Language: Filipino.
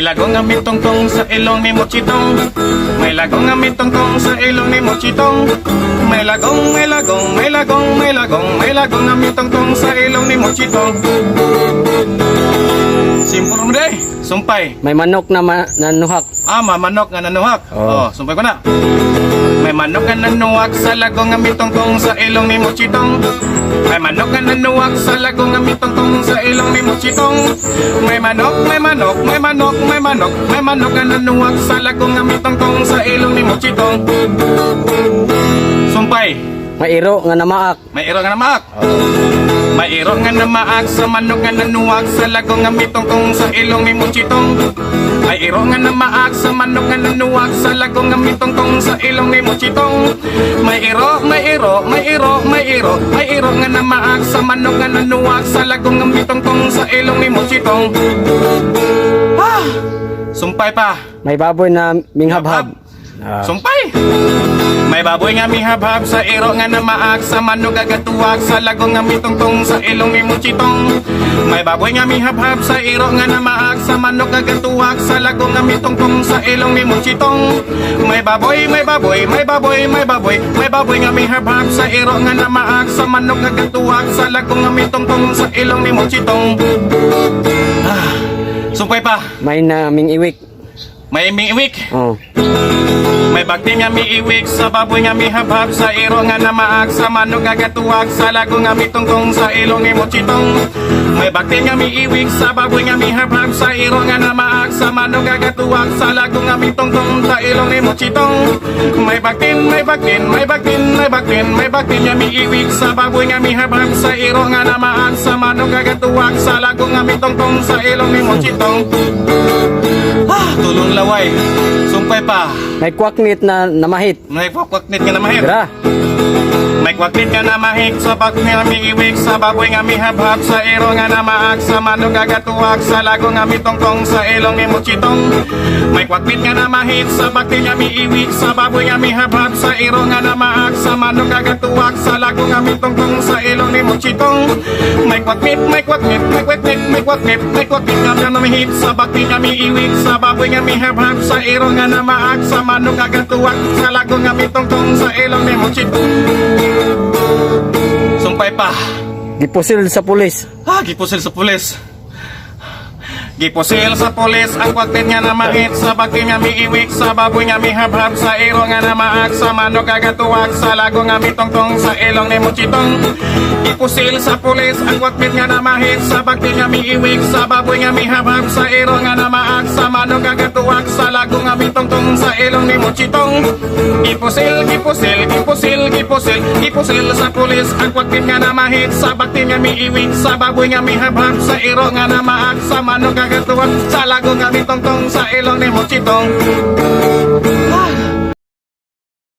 lagong nga mitongtong sa ilong ni Mochitong. May lagong nga mitongtong sa ilong ni Mochitong. May lagong nga mitongtong sa ilong ni Mochitong. Simpul mo day, sumpay. May manok na nanuhak. Manok nga nanuhak. Oh. Sumpay ko na. May manok nga nanuhak sa lagong nga mitongtong sa ilong ni Mochitong. May manok nga nanuhak sa lagong nga mitongtong sa ilong ni Mochitong. May manok nga nanuhak sa lagong nga mitongtong sa ilong ni Mochitong. Sumpay. May iro nga namaak. May iro nga namaak. May iro nga namaak sa manok nga nanuhak sa lagong nga mitongtong sa ilong ni Mochitong. May iro nga namaak sa manok nga nanuhak sa lagong nga mitongtong sa ilong ni Mochitong. May iro nga namaak sa manok nga nanuhak sa lagong nga mitongtong sa ilong ni Mochitong. Sumpay pa. May baboy na minghabhab. Sumpay. May baboy nga mihabhab sa iro nga namaak sa manok agatuwag sa lagong nga mitongtong sa ilong ni Mochitong. May baboy nga mihabhab sa iro nga namaak sa manok agatuwag sa lagong nga mitongtong sa ilong ni Mochitong. May baboy nga mihabhab sa iro nga namaak sa manok agatuwag sa lagong nga mitongtong sa ilong ni Mochitong. Sumpay pa. May naming iwik. May miiwik. Oh. May bakti nga miiwik sa baboy nga mihabhab sa iro nga namaak sa manok agatuwag sa lago nga mitongtong sa ilong ni Mochitong. May bakti nga miiwik sa baboy nga mihabhab sa iro nga namaak sa manok agatuwag sa lago nga mitongtong sa ilong ni Mochitong. May baktin nga miiwik sa baboy nga mihabhab sa iro nga namaak sa manok agatuwag sa lago nga mitongtong sa ilong ni Mochitong. Tulong laway. Sumpay pa. May kwaknit na namahit. May kwaknit nga namahit. Gra. May kwaknit nga namahit sa bakti nga miiwik sa baboy nga mihabhab sa iro nga namaak sa manok agatuwag sa lago nga mitongtong sa ilong ni Mochitong. May kwaknit nga namahit sa bakti nga miiwik sa baboy nga mihabhab sa iro nga namaak sa manok agatuwag sa lago nga mitongtong sa ilong ni Mochitong. May kwaknit nga namahit sa bakti nga miiwik sa baboy nga mihabhab sa iro nga namaak sa manok agatuwag sa lago nga mitongtong sa ilong ni Mochitong. Sumpay pa. Gipusil sa pulis. Gipusil sa pulis. Gipusil sa pulis ang kwaknit nga namahit sa bakti nga miiwik sa baboy nga mihabhab sa iro nga namaak sa manok agatuwag sa lago nga mitongtong sa ilong ni Mochitong. Gipusil sa pulis ang kwaknit nga namahit sa bakti nga miiwik sa baboy nga mihabhab sa iro nga namaak sa manok agatuwag sa lago nga mitongtong sa ilong ni Mochitong. Gipusil sa pulis ang kwaknit nga namahit sa bakti nga miiwik sa baboy nga mihabhab sa iro nga namaak sa manok agatuwag sa lago nga mitongtong sa ilong ni Mochitong.